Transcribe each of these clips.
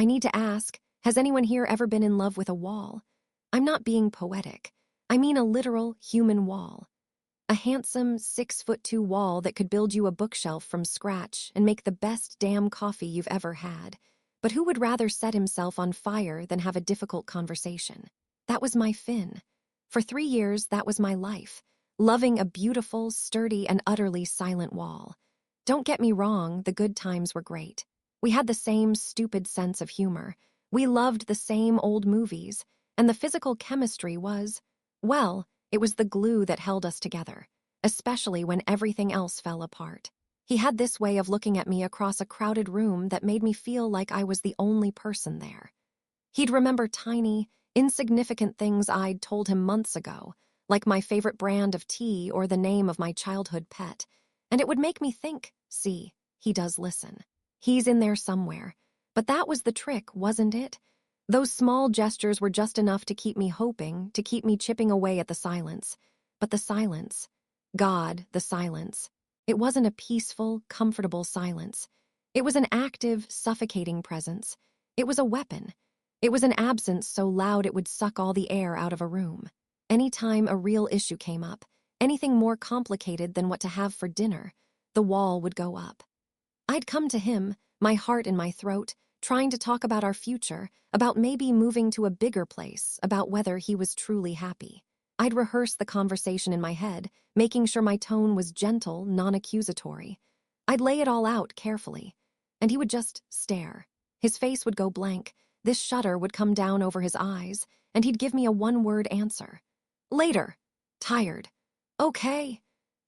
I need to ask, has anyone here ever been in love with a wall? I'm not being poetic. I mean a literal human wall. A handsome 6'2" wall that could build you a bookshelf from scratch and make the best damn coffee you've ever had. But who would rather set himself on fire than have a difficult conversation? That was my Finn. For 3 years, that was my life. Loving a beautiful, sturdy, and utterly silent wall. Don't get me wrong, the good times were great. We had the same stupid sense of humor. We loved the same old movies. And the physical chemistry was, well, it was the glue that held us together, especially when everything else fell apart. He had this way of looking at me across a crowded room that made me feel like I was the only person there. He'd remember tiny, insignificant things I'd told him months ago, like my favorite brand of tea or the name of my childhood pet, and it would make me think, see, he does listen. He's in there somewhere. But that was the trick, wasn't it? Those small gestures were just enough to keep me hoping, to keep me chipping away at the silence. But the silence, God, the silence. It wasn't a peaceful, comfortable silence. It was an active, suffocating presence. It was a weapon. It was an absence so loud it would suck all the air out of a room. Anytime a real issue came up, anything more complicated than what to have for dinner, the wall would go up. I'd come to him, my heart in my throat, trying to talk about our future, about maybe moving to a bigger place, about whether he was truly happy. I'd rehearse the conversation in my head, making sure my tone was gentle, non-accusatory. I'd lay it all out carefully, and he would just stare. His face would go blank, this shutter would come down over his eyes, and he'd give me a one-word answer. Later. Tired. Okay.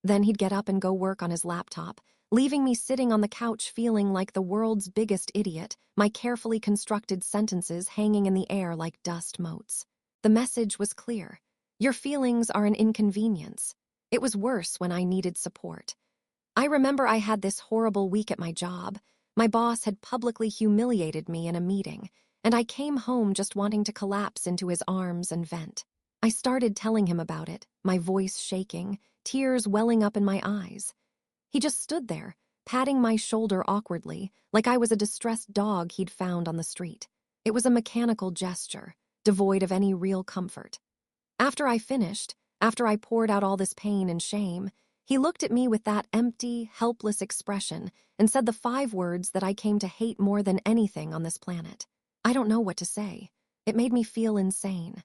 Then he'd get up and go work on his laptop, leaving me sitting on the couch feeling like the world's biggest idiot, my carefully constructed sentences hanging in the air like dust motes. The message was clear. Your feelings are an inconvenience. It was worse when I needed support. I remember I had this horrible week at my job. My boss had publicly humiliated me in a meeting, and I came home just wanting to collapse into his arms and vent. I started telling him about it, my voice shaking, tears welling up in my eyes. He just stood there, patting my shoulder awkwardly, like I was a distressed dog he'd found on the street. It was a mechanical gesture, devoid of any real comfort. After I finished, after I poured out all this pain and shame, he looked at me with that empty, helpless expression and said the 5 words that I came to hate more than anything on this planet. I don't know what to say. It made me feel insane.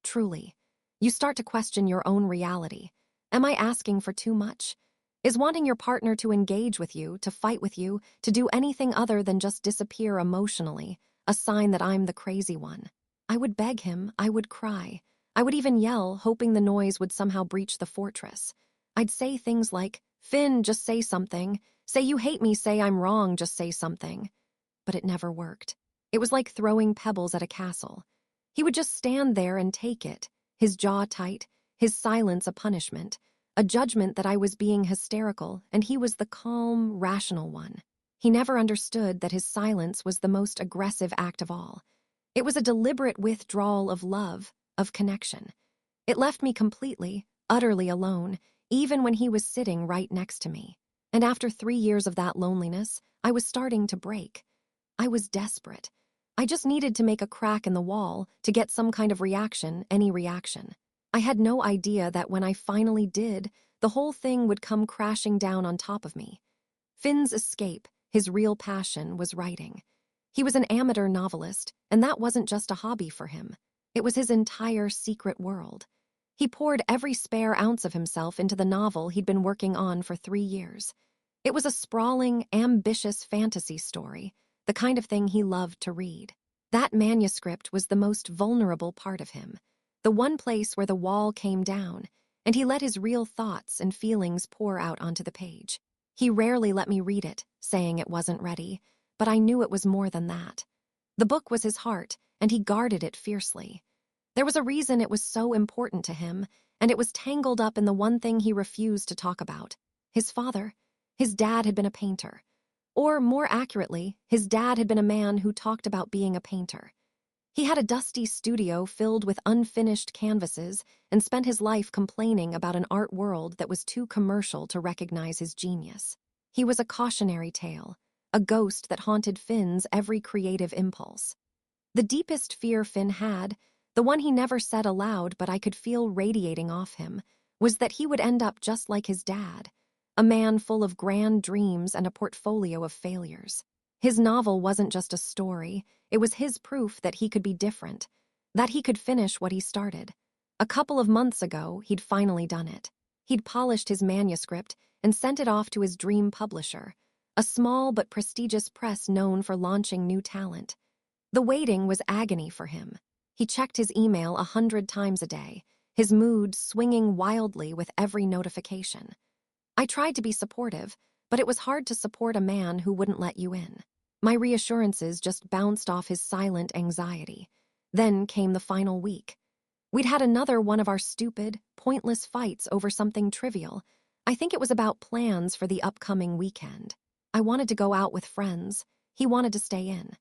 Truly. You start to question your own reality. Am I asking for too much? Is wanting your partner to engage with you, to fight with you, to do anything other than just disappear emotionally, a sign that I'm the crazy one? I would beg him, I would cry. I would even yell, hoping the noise would somehow breach the fortress. I'd say things like, Finn, just say something. Say you hate me, say I'm wrong, just say something. But it never worked. It was like throwing pebbles at a castle. He would just stand there and take it, his jaw tight, his silence a punishment, a judgment that I was being hysterical and he was the calm, rational one. He never understood that his silence was the most aggressive act of all. It was a deliberate withdrawal of love, of connection. It left me completely, utterly alone, even when he was sitting right next to me. And after 3 years of that loneliness, I was starting to break. I was desperate. I just needed to make a crack in the wall to get some kind of reaction, any reaction. I had no idea that when I finally did, the whole thing would come crashing down on top of me. Finn's escape, his real passion, was writing. He was an amateur novelist, and that wasn't just a hobby for him. It was his entire secret world. He poured every spare ounce of himself into the novel he'd been working on for 3 years. It was a sprawling, ambitious fantasy story, the kind of thing he loved to read. That manuscript was the most vulnerable part of him, the one place where the wall came down, and he let his real thoughts and feelings pour out onto the page. He rarely let me read it, saying it wasn't ready, but I knew it was more than that. The book was his heart, and he guarded it fiercely. There was a reason it was so important to him, and it was tangled up in the one thing he refused to talk about. His father. His dad had been a painter. Or, more accurately, his dad had been a man who talked about being a painter. He had a dusty studio filled with unfinished canvases and spent his life complaining about an art world that was too commercial to recognize his genius. He was a cautionary tale, a ghost that haunted Finn's every creative impulse. The deepest fear Finn had, the one he never said aloud but I could feel radiating off him, was that he would end up just like his dad, a man full of grand dreams and a portfolio of failures. His novel wasn't just a story, it was his proof that he could be different, that he could finish what he started. A couple of months ago, he'd finally done it. He'd polished his manuscript and sent it off to his dream publisher, a small but prestigious press known for launching new talent. The waiting was agony for him. He checked his email 100 times a day, his mood swinging wildly with every notification. I tried to be supportive, but it was hard to support a man who wouldn't let you in. My reassurances just bounced off his silent anxiety. Then came the final week. We'd had another one of our stupid, pointless fights over something trivial. I think it was about plans for the upcoming weekend. I wanted to go out with friends. He wanted to stay in.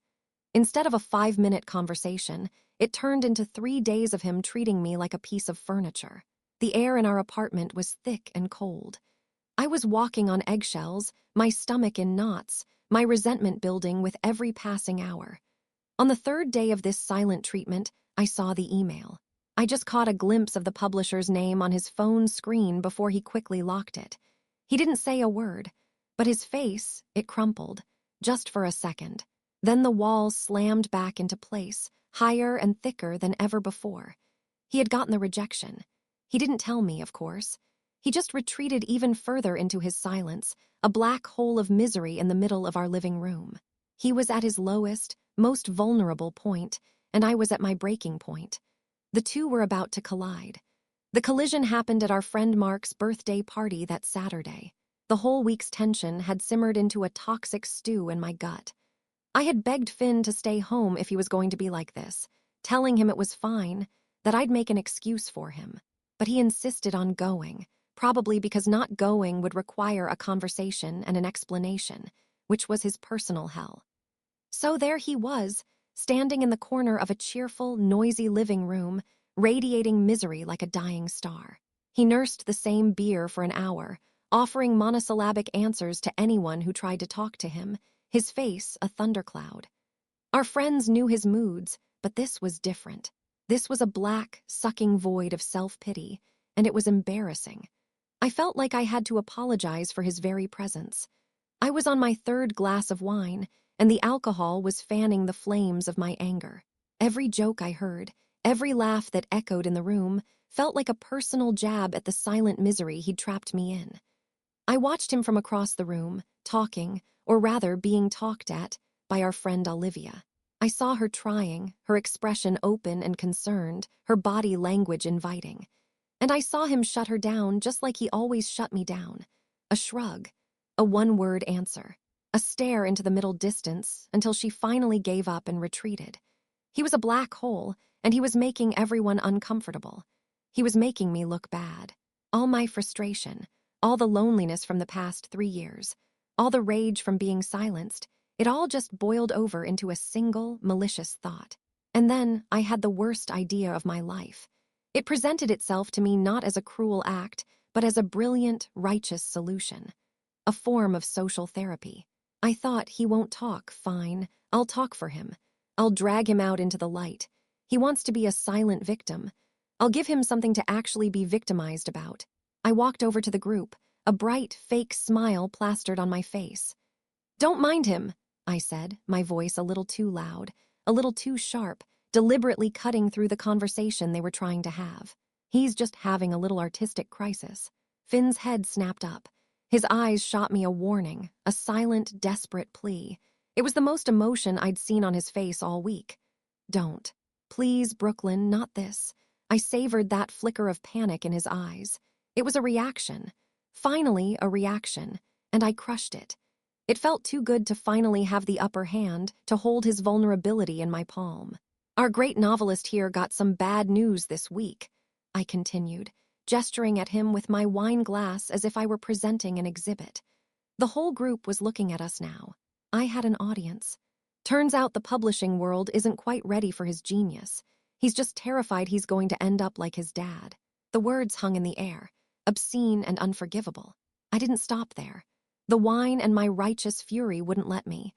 Instead of a 5-minute conversation, it turned into 3 days of him treating me like a piece of furniture. The air in our apartment was thick and cold. I was walking on eggshells, my stomach in knots, my resentment building with every passing hour. On the 3rd day of this silent treatment, I saw the email. I just caught a glimpse of the publisher's name on his phone screen before he quickly locked it. He didn't say a word, but his face, it crumpled, just for a second. Then the walls slammed back into place, higher and thicker than ever before. He had gotten the rejection. He didn't tell me, of course. He just retreated even further into his silence, a black hole of misery in the middle of our living room. He was at his lowest, most vulnerable point, and I was at my breaking point. The two were about to collide. The collision happened at our friend Mark's birthday party that Saturday. The whole week's tension had simmered into a toxic stew in my gut. I had begged Finn to stay home if he was going to be like this, telling him it was fine, that I'd make an excuse for him. But he insisted on going, probably because not going would require a conversation and an explanation, which was his personal hell. So there he was, standing in the corner of a cheerful, noisy living room, radiating misery like a dying star. He nursed the same beer for an hour, offering monosyllabic answers to anyone who tried to talk to him, his face a thundercloud. Our friends knew his moods, but this was different. This was a black, sucking void of self-pity, and it was embarrassing. I felt like I had to apologize for his very presence. I was on my 3rd glass of wine, and the alcohol was fanning the flames of my anger. Every joke I heard, every laugh that echoed in the room, felt like a personal jab at the silent misery he'd trapped me in. I watched him from across the room, talking, or rather being talked at, by our friend Olivia. I saw her trying, her expression open and concerned, her body language inviting. And I saw him shut her down just like he always shut me down. A shrug, a one-word answer, a stare into the middle distance until she finally gave up and retreated. He was a black hole, and he was making everyone uncomfortable. He was making me look bad. All my frustration, all the loneliness from the past 3 years, all the rage from being silenced, it all just boiled over into a single, malicious thought. And then I had the worst idea of my life. It presented itself to me not as a cruel act, but as a brilliant, righteous solution. A form of social therapy. I thought, he won't talk, fine. I'll talk for him. I'll drag him out into the light. He wants to be a silent victim. I'll give him something to actually be victimized about. I walked over to the group, a bright, fake smile plastered on my face. "Don't mind him," I said, my voice a little too loud, a little too sharp, deliberately cutting through the conversation they were trying to have. "He's just having a little artistic crisis." Finn's head snapped up. His eyes shot me a warning, a silent, desperate plea. It was the most emotion I'd seen on his face all week. "Don't. Please, Brooklyn, not this." I savored that flicker of panic in his eyes. It was a reaction. Finally, a reaction, and I crushed it. It felt too good to finally have the upper hand, to hold his vulnerability in my palm. "Our great novelist here got some bad news this week," I continued, gesturing at him with my wine glass as if I were presenting an exhibit. The whole group was looking at us now. I had an audience. Turns out the publishing world isn't quite ready for his genius. He's just terrified he's going to end up like his dad. The words hung in the air, obscene and unforgivable. I didn't stop there. The wine and my righteous fury wouldn't let me.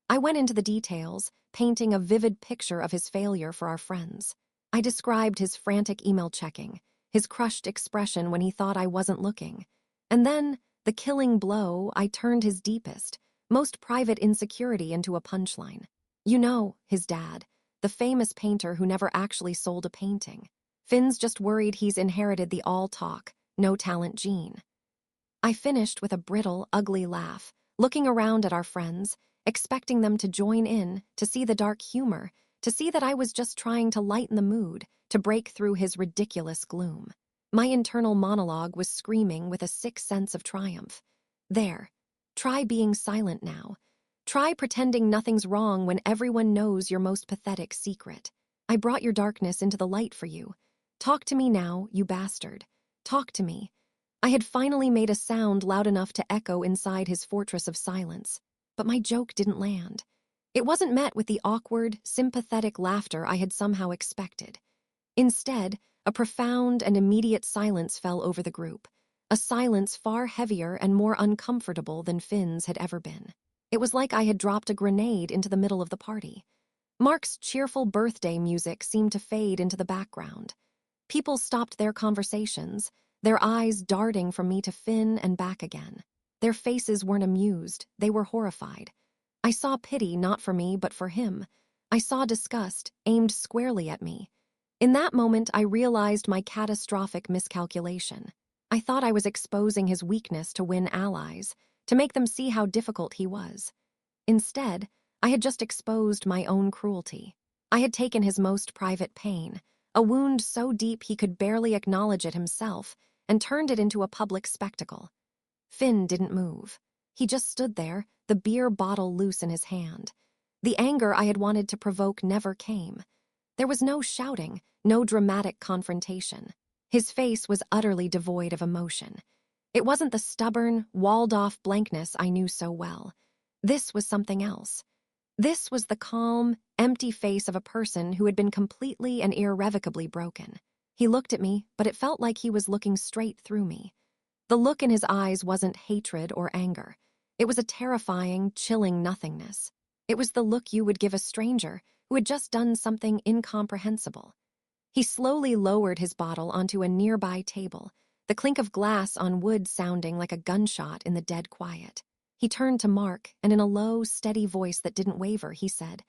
I went into the details, painting a vivid picture of his failure for our friends. I described his frantic email checking, his crushed expression when he thought I wasn't looking. And then, the killing blow, I turned his deepest, most private insecurity into a punchline. You know, his dad, the famous painter who never actually sold a painting. Finn's just worried he's inherited the all-talk, no-talent gene. I finished with a brittle, ugly laugh, looking around at our friends, expecting them to join in, to see the dark humor, to see that I was just trying to lighten the mood, to break through his ridiculous gloom. My internal monologue was screaming with a sick sense of triumph. There. Try being silent now. Try pretending nothing's wrong when everyone knows your most pathetic secret. I brought your darkness into the light for you. Talk to me now, you bastard. Talk to me. I had finally made a sound loud enough to echo inside his fortress of silence. But my joke didn't land. It wasn't met with the awkward, sympathetic laughter I had somehow expected. Instead, a profound and immediate silence fell over the group, a silence far heavier and more uncomfortable than Finn's had ever been. It was like I had dropped a grenade into the middle of the party. Mark's cheerful birthday music seemed to fade into the background. People stopped their conversations, their eyes darting from me to Finn and back again. Their faces weren't amused, they were horrified. I saw pity not for me but for him. I saw disgust aimed squarely at me. In that moment, I realized my catastrophic miscalculation. I thought I was exposing his weakness to win allies, to make them see how difficult he was. Instead, I had just exposed my own cruelty. I had taken his most private pain, a wound so deep he could barely acknowledge it himself, and turned it into a public spectacle. Finn didn't move. He just stood there, the beer bottle loose in his hand. The anger I had wanted to provoke never came. There was no shouting, no dramatic confrontation. His face was utterly devoid of emotion. It wasn't the stubborn, walled-off blankness I knew so well. This was something else. This was the calm, empty face of a person who had been completely and irrevocably broken. He looked at me, but it felt like he was looking straight through me. The look in his eyes wasn't hatred or anger. It was a terrifying, chilling nothingness. It was the look you would give a stranger who had just done something incomprehensible. He slowly lowered his bottle onto a nearby table, the clink of glass on wood sounding like a gunshot in the dead quiet. He turned to Mark, and in a low, steady voice that didn't waver, he said,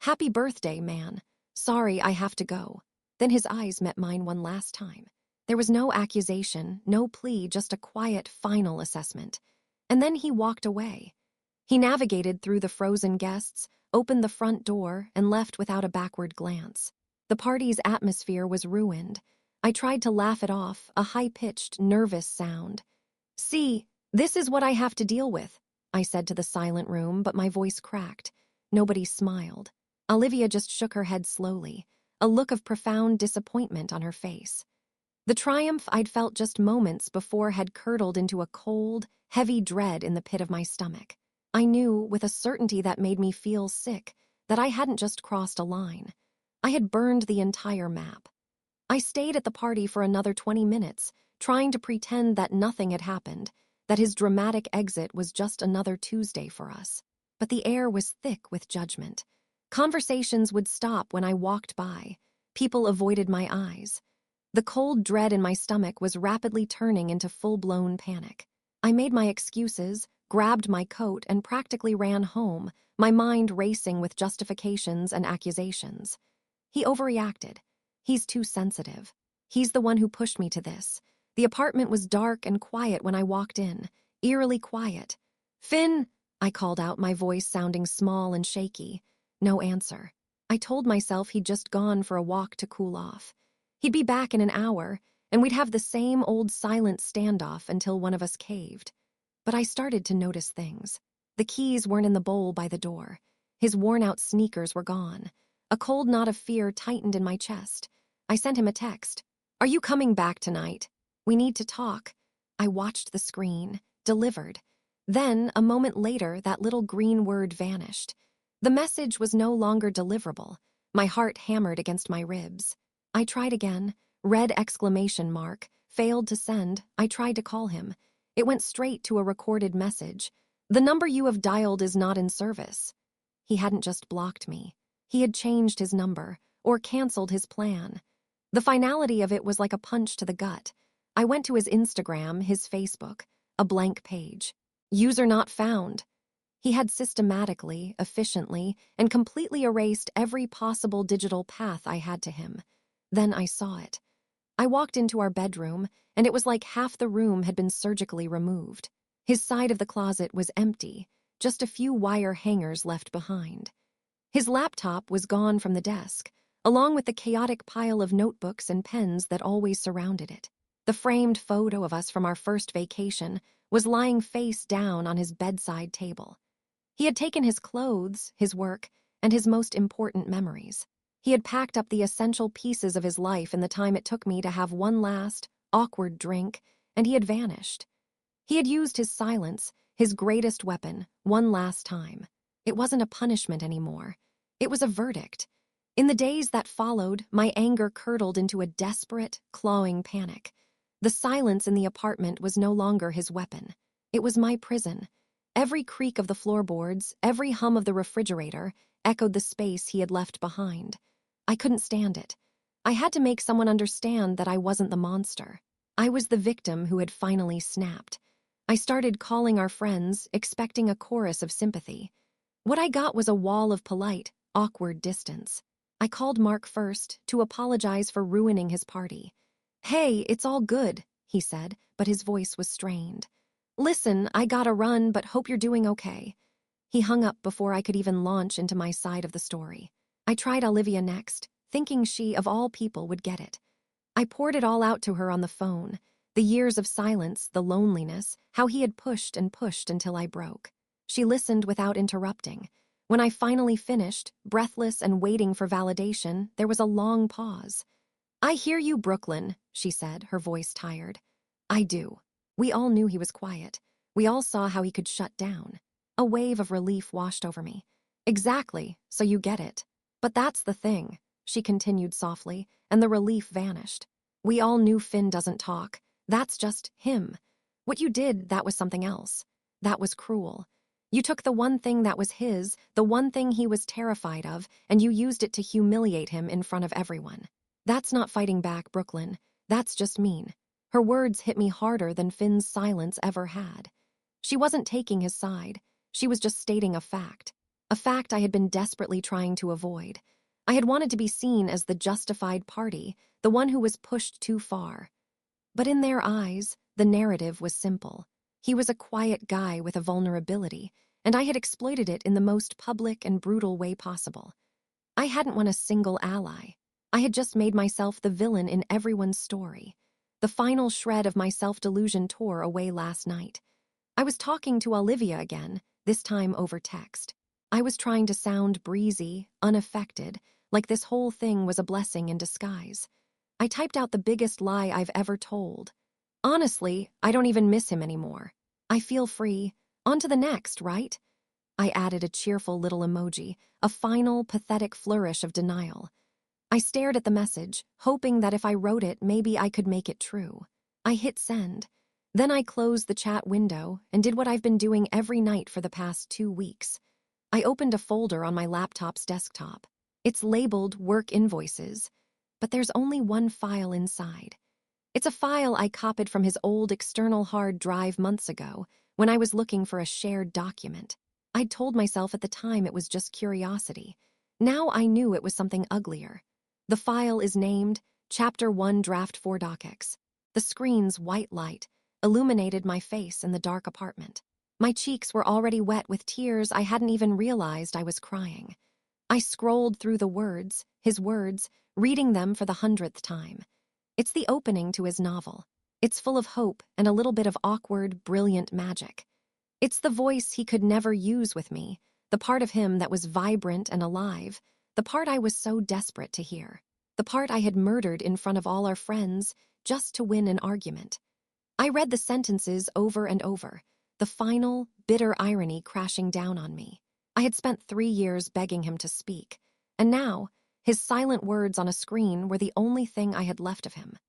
"Happy birthday, man. Sorry, I have to go." Then his eyes met mine one last time. There was no accusation, no plea, just a quiet, final assessment. And then he walked away. He navigated through the frozen guests, opened the front door, and left without a backward glance. The party's atmosphere was ruined. I tried to laugh it off, a high-pitched, nervous sound. "See, this is what I have to deal with," I said to the silent room, but my voice cracked. Nobody smiled. Olivia just shook her head slowly, a look of profound disappointment on her face. The triumph I'd felt just moments before had curdled into a cold, heavy dread in the pit of my stomach. I knew, with a certainty that made me feel sick, that I hadn't just crossed a line. I had burned the entire map. I stayed at the party for another 20 minutes, trying to pretend that nothing had happened, that his dramatic exit was just another Tuesday for us. But the air was thick with judgment. Conversations would stop when I walked by. People avoided my eyes. The cold dread in my stomach was rapidly turning into full-blown panic. I made my excuses, grabbed my coat, and practically ran home, my mind racing with justifications and accusations. He overreacted. He's too sensitive. He's the one who pushed me to this. The apartment was dark and quiet when I walked in, eerily quiet. "Finn!" I called out, my voice sounding small and shaky. No answer. I told myself he'd just gone for a walk to cool off. He'd be back in an hour, and we'd have the same old silent standoff until one of us caved. But I started to notice things. The keys weren't in the bowl by the door. His worn-out sneakers were gone. A cold knot of fear tightened in my chest. I sent him a text. "Are you coming back tonight? We need to talk." I watched the screen. Delivered. Then, a moment later, that little green word vanished. The message was no longer deliverable. My heart hammered against my ribs. I tried again. Red exclamation mark. Failed to send. I tried to call him. It went straight to a recorded message. "The number you have dialed is not in service." He hadn't just blocked me. He had changed his number, or canceled his plan. The finality of it was like a punch to the gut. I went to his Instagram, his Facebook, a blank page. User not found. He had systematically, efficiently, and completely erased every possible digital path I had to him. Then I saw it. I walked into our bedroom, and it was like half the room had been surgically removed. His side of the closet was empty, just a few wire hangers left behind. His laptop was gone from the desk, along with the chaotic pile of notebooks and pens that always surrounded it. The framed photo of us from our first vacation was lying face down on his bedside table. He had taken his clothes, his work, and his most important memories. He had packed up the essential pieces of his life in the time it took me to have one last, awkward drink, and he had vanished. He had used his silence, his greatest weapon, one last time. It wasn't a punishment anymore. It was a verdict. In the days that followed, my anger curdled into a desperate, clawing panic. The silence in the apartment was no longer his weapon. It was my prison. Every creak of the floorboards, every hum of the refrigerator, echoed the space he had left behind. I couldn't stand it. I had to make someone understand that I wasn't the monster. I was the victim who had finally snapped. I started calling our friends, expecting a chorus of sympathy. What I got was a wall of polite, awkward distance. I called Mark first to apologize for ruining his party. "Hey, it's all good," he said, but his voice was strained. "Listen, I gotta run, but hope you're doing okay." He hung up before I could even launch into my side of the story. I tried Olivia next, thinking she, of all people, would get it. I poured it all out to her on the phone. The years of silence, the loneliness, how he had pushed and pushed until I broke. She listened without interrupting. When I finally finished, breathless and waiting for validation, there was a long pause. "I hear you, Brooklyn," she said, her voice tired. "I do." We all knew he was quiet. We all saw how he could shut down. A wave of relief washed over me. "Exactly, so you get it. But that's the thing," she continued softly, and the relief vanished. "We all knew Finn doesn't talk. That's just him. What you did, that was something else. That was cruel. You took the one thing that was his, the one thing he was terrified of, and you used it to humiliate him in front of everyone. That's not fighting back, Brooklyn. That's just mean." Her words hit me harder than Finn's silence ever had. She wasn't taking his side. She was just stating a fact I had been desperately trying to avoid. I had wanted to be seen as the justified party, the one who was pushed too far. But in their eyes, the narrative was simple. He was a quiet guy with a vulnerability, and I had exploited it in the most public and brutal way possible. I hadn't won a single ally. I had just made myself the villain in everyone's story. The final shred of my self-delusion tore away last night. I was talking to Olivia again, this time over text. I was trying to sound breezy, unaffected, like this whole thing was a blessing in disguise. I typed out the biggest lie I've ever told. "Honestly, I don't even miss him anymore. I feel free. On to the next, right?" I added a cheerful little emoji, a final, pathetic flourish of denial. I stared at the message, hoping that if I wrote it, maybe I could make it true. I hit send. Then I closed the chat window and did what I've been doing every night for the past 2 weeks. I opened a folder on my laptop's desktop. It's labeled Work Invoices, but there's only one file inside. It's a file I copied from his old external hard drive months ago when I was looking for a shared document. I'd told myself at the time it was just curiosity. Now I knew it was something uglier. The file is named Chapter 1 Draft 4 DocX. The screen's white light illuminated my face in the dark apartment. My cheeks were already wet with tears I hadn't even realized I was crying. I scrolled through the words, his words, reading them for the 100th time. It's the opening to his novel. It's full of hope and a little bit of awkward, brilliant magic. It's the voice he could never use with me, the part of him that was vibrant and alive, the part I was so desperate to hear, the part I had murdered in front of all our friends just to win an argument. I read the sentences over and over, the final, bitter irony crashing down on me. I had spent 3 years begging him to speak, and now, his silent words on a screen were the only thing I had left of him.